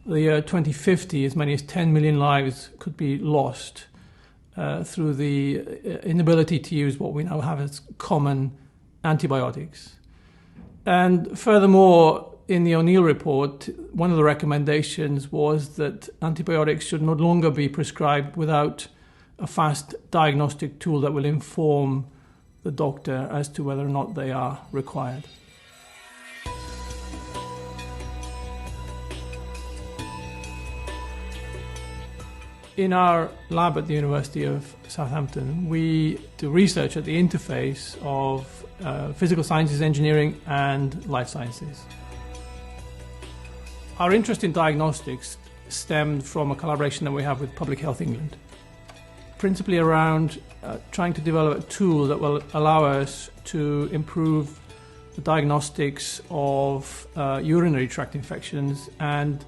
the year 2050, as many as 10 million lives could be lost through the inability to use what we now have as common antibiotics. And furthermore, in the O'Neill report, one of the recommendations was that antibiotics should no longer be prescribed without a fast diagnostic tool that will inform the doctor as to whether or not they are required. In our lab at the University of Southampton, we do research at the interface of physical sciences, engineering and life sciences. Our interest in diagnostics stemmed from a collaboration that we have with Public Health England, principally around trying to develop a tool that will allow us to improve the diagnostics of urinary tract infections and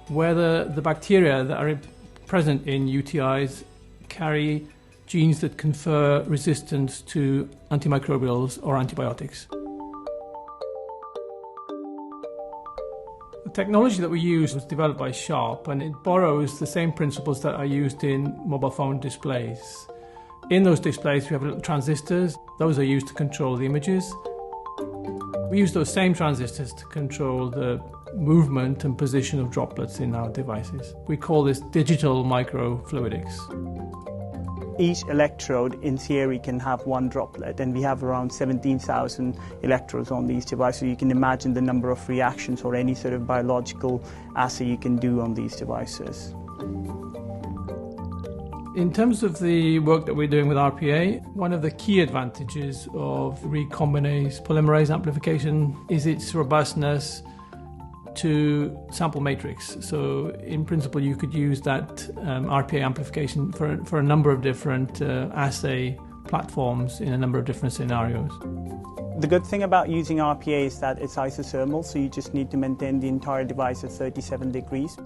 whether the bacteria that are present in UTIs carry genes that confer resistance to antimicrobials or antibiotics. The technology that we use was developed by Sharp, and it borrows the same principles that are used in mobile phone displays. In those displays we have little transistors. Those are used to control the images. We use those same transistors to control the movement and position of droplets in our devices. We call this digital microfluidics. Each electrode, in theory, can have one droplet, and we have around 17,000 electrodes on these devices. So you can imagine the number of reactions or any sort of biological assay you can do on these devices. In terms of the work that we're doing with RPA, one of the key advantages of recombinase polymerase amplification is its robustness to sample matrix. So in principle you could use that RPA amplification for a number of different assay platforms in a number of different scenarios. The good thing about using RPA is that it's isothermal, so you just need to maintain the entire device at 37 degrees.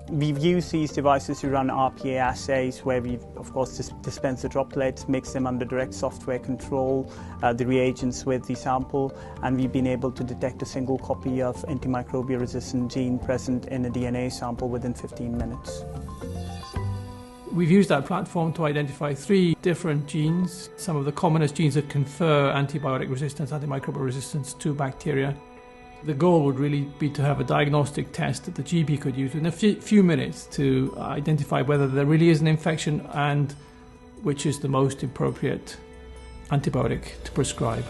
We've used these devices to run RPA assays where we've, of course, dispense the droplets, mix them under direct software control, the reagents with the sample, and we've been able to detect a single copy of antimicrobial resistant gene present in a DNA sample within 15 minutes. We've used that platform to identify 3 different genes, some of the commonest genes that confer antibiotic resistance, antimicrobial resistance to bacteria. The goal would really be to have a diagnostic test that the GP could use in a few minutes to identify whether there really is an infection and which is the most appropriate antibiotic to prescribe.